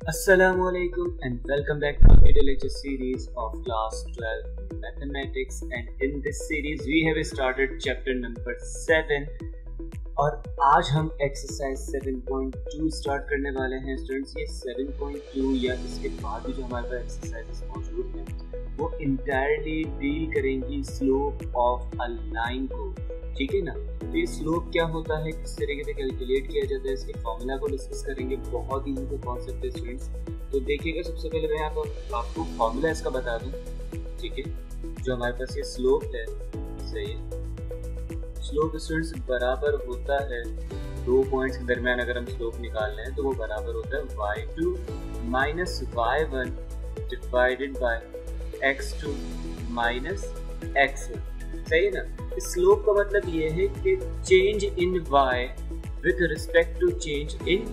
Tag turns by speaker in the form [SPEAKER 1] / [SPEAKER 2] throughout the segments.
[SPEAKER 1] Assalamualaikum and welcome back to our video lecture series of class 12 mathematics, and in this series we have started chapter number 7 और आज हम exercise 7.2 start करने वाले हैं students. ये 7.2 या इसके बाद भी जो हमारे पास एक्सरसाइजेस मौजूद हैं वो इंटायरली डील करेंगी स्लोप ऑफ अ लाइन को, ठीक है ना। तो ये स्लोप क्या होता है, किस तरीके से कैलकुलेट किया जाता है, इसके फॉर्मूला को डिस्कस करेंगे। बहुत इजी सा कॉन्सेप्ट है स्टूडेंट्स। तो देखिएगा, सबसे पहले मैं आपको फॉर्मूला इसका बता दूं, ठीक है। जो हमारे पास ये स्लोप है, सही है, स्लोप स्टूडेंट्स बराबर होता है दो पॉइंट्स के दरमियान अगर हम स्लोप निकाल रहे हैं तो वो बराबर होता है y2 minus y1 divided by x2 minus x1, सही है ना। स्लोप का मतलब ये है कि change in y with respect to change in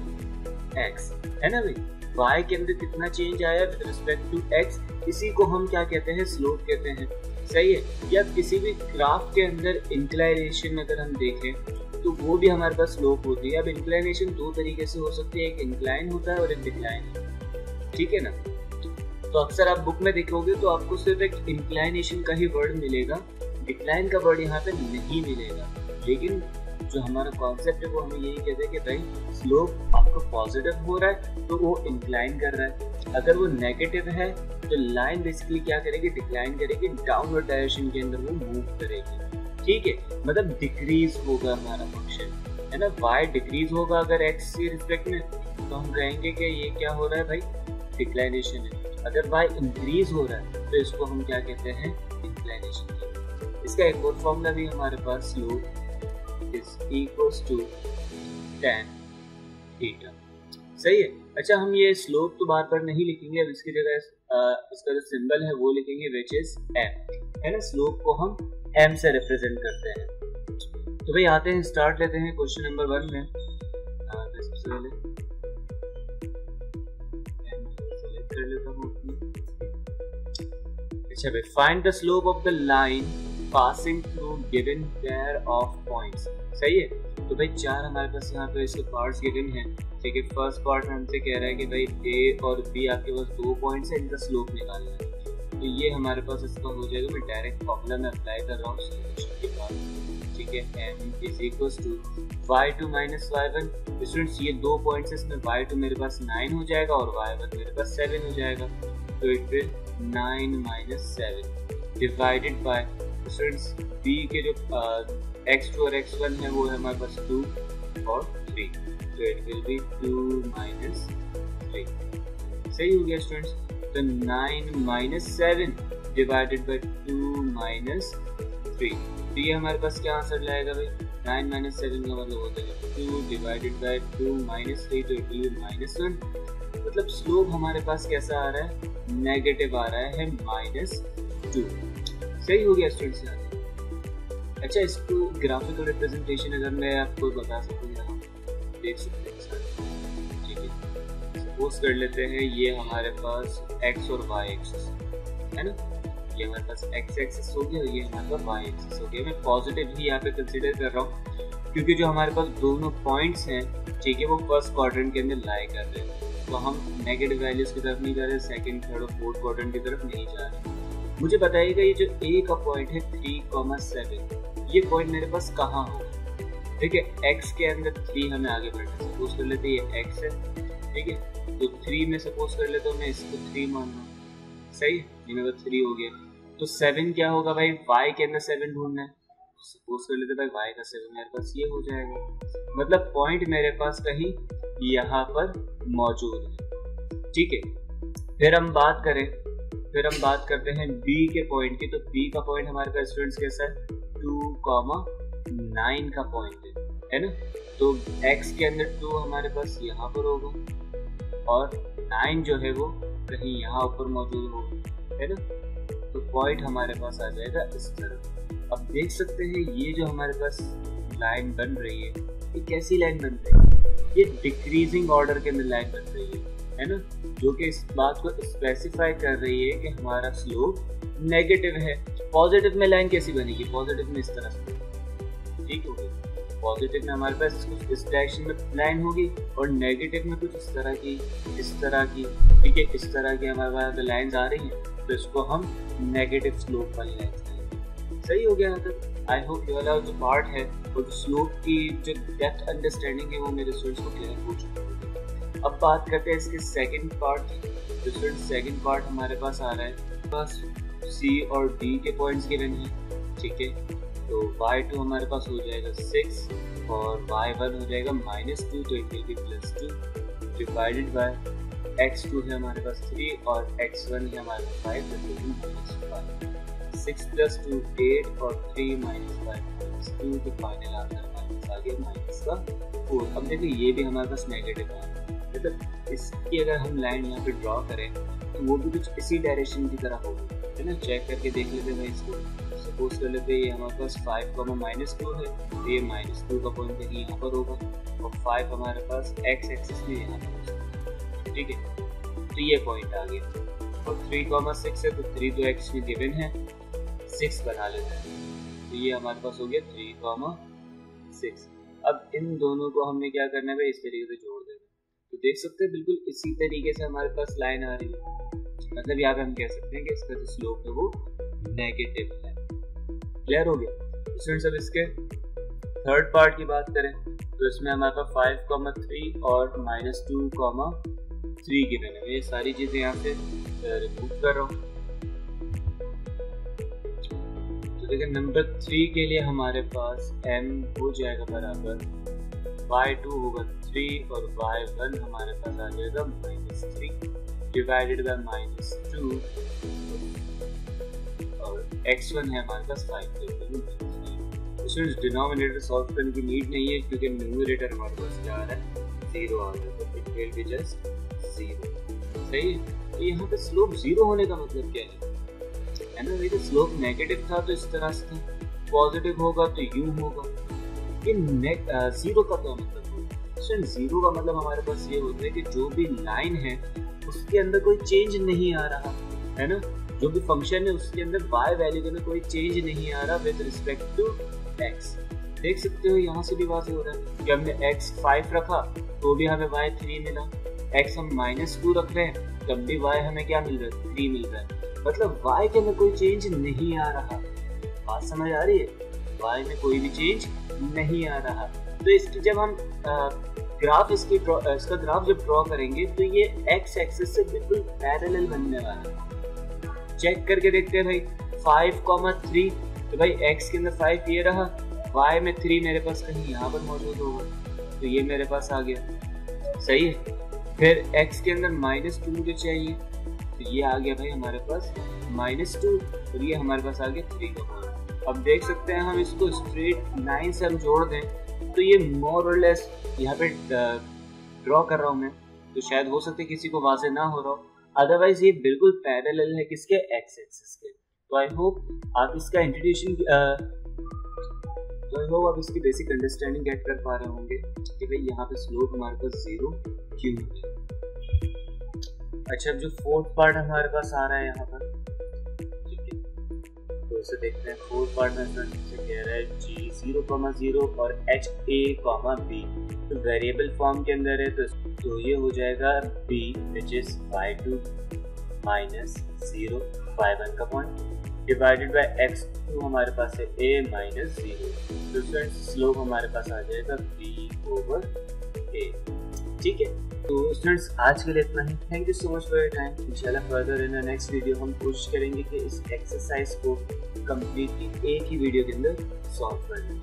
[SPEAKER 1] x, है ना भाई। y के अंदर कितना चेंज आया विद रिस्पेक्ट टू x, इसी को हम क्या कहते हैं, स्लोप कहते हैं, सही है। या किसी भी ग्राफ के अंदर इंक्लाइनेशन अगर हम देखें तो वो भी हमारे पास स्लोप होती है। अब इंक्लाइनेशन दो तरीके से हो सकती है, एक इंक्लाइन होता है और एक डिक्लाइन, ठीक है ना। तो अक्सर आप बुक में देखोगे तो आपको सिर्फ एक इंक्लाइनेशन का ही वर्ड मिलेगा, डिक्लाइन का वर्ड यहाँ पे नहीं मिलेगा। लेकिन जो हमारा कॉन्सेप्ट है वो हमें यही कहते हैं कि भाई स्लोप आपको पॉजिटिव हो रहा है तो वो इंक्लाइन कर रहा है, अगर वो नेगेटिव है तो लाइन बेसिकली क्या करेगी, डिक्लाइन करेगी, डाउनवर्ड डायरेक्शन के अंदर वो मूव करेगी, ठीक है। मतलब डिक्रीज होगा हमारा फंक्शन, है ना। y डिक्रीज होगा अगर x के रिस्पेक्ट में, तो हम कहेंगे कि ये क्या हो रहा है भाई, डिक्लाइनेशन है। अगर y इंक्रीज हो रहा है तो इसको हम क्या कहते हैं, इंक्लाइनेशन। इसका एक और फॉर्मूला भी हमारे पास, slope is equals to tan theta, सही है। अच्छा, हम ये स्लोप तो बार बार नहीं लिखेंगे, अब इसकी जगह इसका जो सिंबल है वो लिखेंगे विच इज m, है ना। स्लोप को हम m से रिप्रेजेंट करते हैं। तो भाई आते हैं, स्टार्ट लेते हैं क्वेश्चन नंबर 1 में। सबसे पहले सेलेक्ट कर लेता हूँ। अच्छा भाई, find the slope of the line passing through given pair of points, सही है। तो भाई चार हमारे पास यहाँ पे इसके पार्ट्स गिवन हैं, ठीक है। फर्स्ट पार्ट हमसे कह रहा है कि भाई ए और बी आपके पास दो पॉइंट्स है, इनका स्लोप निकालना है। तो ये हमारे पास इसका हो जाएगा, मैं डायरेक्ट फॉर्मूला में अप्लाई कर रहा हूँ सॉल्यूशन के बाद, ठीक है। m is equals to y2 minus y1। Students ये दो पॉइंट्स है, इसमें y2 मेरे पास 9 हो जाएगा और y1 मेरे पास 7 हो जाएगा, तो it will 9 minus 7 divided by students b के जो x2 और x1 है वो है हमारे पास 2 और 3, तो इट विल बी 2 माइनस 3, सही हो गया स्टूडेंट्स। तो 9 माइनस 7 डिवाइडेड बाय 2 माइनस 3, तो ये हमारे पास क्या आंसर लाएगा भाई, 9 माइनस 7 का मतलब होता है 2 डिवाइडेड बाय 2 माइनस 3, तो इट विल बी माइनस 1। मतलब स्लोप हमारे पास कैसा आ रहा है, नेगेटिव आ रहा है, -2, सही हो गया स्टूडेंट्स। अच्छा, इसको ग्राफिकल रिप्रेजेंटेशन अगर मैं आपको बता सकूँ, यहाँ देख सकते हैं, ठीक है। सपोज कर लेते हैं ये हमारे पास x और y एक्सिस है ना, ये हमारे पास x एक्सिस हो गया और ये हमारे पास y एक्सिस हो गया। मैं पॉजिटिव ही यहाँ पे कंसीडर कर रहा हूँ क्योंकि जो हमारे पास दोनों पॉइंट्स हैं, ठीक है, वो फर्स्ट क्वाड्रेंट के अंदर लाई कर रहे हैं, तो हम नेगेटिव वैल्यूज की तरफ नहीं जा रहे, सेकंड, थर्ड और फोर्थ क्वाड्रेंट की तरफ नहीं जा रहे। मुझे बताइएगा ये जो a का पॉइंट है 3,7, ये पॉइंट मेरे पास कहाँ होगा, ठीक है। x के अंदर 3 हमें आगे बढ़ना, सपोज कर लेते हैं ये x है, ठीक है। तो 3 में सपोज कर लेता हूँ मैं इसको 3 मान रहा हूँ, सही, ये मेरे पास 3 हो गया। तो 7 क्या होगा भाई, y के अंदर 7 ढूंढना है, सपोज कर लेते भाई y का 7 मेरे पास ये हो जाएगा। मतलब पॉइंट मेरे पास कहीं यहाँ पर मौजूद है, ठीक है। फिर हम बात करते हैं b के पॉइंट की। तो b का पॉइंट हमारे पास स्टूडेंट्स कैसा है, 2,9 का पॉइंट है ना। तो x के अंदर 2 हमारे पास यहाँ पर होगा और 9 जो है वो कहीं यहाँ ऊपर मौजूद होगा, है ना। तो पॉइंट हमारे पास आ जाएगा इस तरह। अब देख सकते हैं ये जो हमारे पास लाइन बन रही है, ये कैसी लाइन बन रही है, ये डिक्रीजिंग ऑर्डर के अंदर लाइन बन रही है ना, जो कि इस बात को स्पेसिफाई कर रही है कि हमारा स्लोप नेगेटिव है। पॉजिटिव में लाइन कैसी बनेगी, पॉजिटिव में इस तरह से, ठीक हो गई। पॉजिटिव में हमारे पास कुछ इस डायरेक्शन में लाइन होगी और नेगेटिव में कुछ इस तरह की, ठीक है, इस तरह की हमारे पास लाइंस आ रही हैं, तो इसको हम नेगेटिव स्लोप वाली लाइंस कहेंगे। सही हो गया यहाँ तक। आई होप ये वाला जो पार्ट है और स्लोप की जो डेप्थ अंडरस्टैंडिंग है वो मेरे स्टूडेंट्स को क्लियर हो चुकी है। अब बात करते हैं इसके सेकंड पार्ट की। तो स्टूडेंट्स सेकंड पार्ट हमारे पास आ रहा है, पास C और D के पॉइंट्स गिवन है, ठीक है। तो y2 हमारे पास हो जाएगा 6 और y1 हो जाएगा -2, तो it will be +2 divided by x2 है हमारे पास 3 और x1 है हमारे पास 5, तो -5। 6 + 2 8 और 3 - 5 -2, तो फाइनल आंसर हमारे पास आ गया -4। अब देखिए ये भी हमारे पास नेगेटिव है, मतलब इसकी अगर हम लाइन यहाँ पे ड्रॉ करें तो वो भी कुछ इसी डायरेक्शन की तरह होगी, है ना। चेक करके देख लेते हैं इसको। सपोज कर लेते हैं ये हमारे पास 5, -2 है, तो ये -2 का पॉइंट कहीं यहाँ पर होगा और 5 हमारे पास x एक्सिस में यहाँ पर, ठीक है। तो ये पॉइंट आ गया और 3, 6 है, तो 3 तो x में गिवन है, 6 बना लेते हैं, तो ये हमारे पास हो गया 3, 6। अब इन दोनों को हमने क्या करना है, इस तरीके से जोड़ देना। तो देख सकते हैं बिल्कुल इसी तरीके से हमारे पास लाइन आ रही है, मतलब यहाँ पे हम कह सकते हैं कि इसका जो स्लोप है वो नेगेटिव है। क्लियर हो गया। स्टूडेंट्स अब इसके थर्ड पार्ट की बात करें तो इसमें हमारे पास 5, 3 और -2, 3 गिवन है। ये सारी चीजें यहाँ से रिमूव कर रहा हूँ। तो देखिए नंबर 3 के लिए हमारे पास m हो जाएगा बराबर y2 होगा 3 और y1 हमारे पास आ जाएगा -3 डिवाइडेड बाय -2 और x1 है हमारे पास 5। स्टूडेंट्स डिनोमिनेटर सॉल्व करने की नीड नहीं है क्योंकि न्यूमरेटर हमारे पास क्या आ रहा है, 0 आ रहा है, तो इट विल बी जस्ट 0। सही है। तो यहाँ पे स्लोप 0 होने का मतलब क्या है ना। देखिए स्लोप नेगेटिव था तो इस तरह से था, पॉजिटिव होगा तो यूं होगा। ये 0 का क्या मतलब होगा? स्टूडेंट 0 का मतलब हमारे पास ये होता है कि जो भी लाइन है उसके अंदर कोई चेंज नहीं आ रहा, है ना। जो भी फंक्शन है उसके अंदर y वैल्यू के अंदर कोई चेंज नहीं आ रहा विद रिस्पेक्ट टू x। देख सकते हो यहाँ से भी बात हो रहा है कि हमने x 5 रखा तो भी हमें y 3 मिला, x हम -2 रख रहे हैं तब भी y हमें क्या मिल रहा है, 3 मिल रहा है। मतलब y के अंदर कोई चेंज नहीं आ रहा। बात समझ आ रही है? y में कोई भी चेंज नहीं आ रहा। तो इसकी जब हम ग्राफ इसका ग्राफ जब ड्रॉ करेंगे तो ये x एक्सिस से बिल्कुल पैरेलल बनने वाला है। चेक करके देखते हैं भाई 5, 3, तो भाई x के अंदर 5 ये रहा, y में 3 मेरे पास कहीं यहाँ पर मौजूद होगा, तो ये मेरे पास आ गया। सही है। फिर x के अंदर -2 मुझे चाहिए, तो ये आ गया भाई हमारे पास -2 और ये हमारे पास आ गया 3 का पॉइंट। अब देख सकते हैं हम इसको स्ट्रेट लाइन से हम जोड़ दें तो ये मोर और लेस यहाँ पे ड्रॉ कर रहा हूँ मैं, तो शायद हो सकता है किसी को वाज़ेह ना हो रहा हो, अदरवाइज ये बिल्कुल पैरेलल है किसके, एक्स एक्सिस के। तो आई होप आप इसका इंट्रोड्यूशन तो आई होप आप इसकी बेसिक अंडरस्टैंडिंग गेट कर पा रहे होंगे कि भाई यहाँ पे स्लोप हमारे पास 0 क्यों है। अच्छा अब जो फोर्थ पार्ट हमारे पास आ रहा है यहाँ पर, ठीक है, तो इसे देखते हैं। फोर्थ पार्ट में से कह रहा है g 0, 0 और h a, b, तो वेरिएबल फॉर्म के अंदर है, तो ये हो जाएगा b which is y2 minus 0 y1 का पॉइंट डिवाइडेड बाय x2 हमारे पास है a minus 0। तो स्टूडेंट्स स्लोप हमारे पास आ जाएगा b/a। ठीक है, तो स्टूडेंट्स आज के लिए इतना ही। Thank you so much for your time. इंशाल्लाह फर्दर इन नेक्स्ट वीडियो हम कोशिश करेंगे कि इस एक्सरसाइज को कंप्लीटली एक ही वीडियो के अंदर सॉल्व कर लें।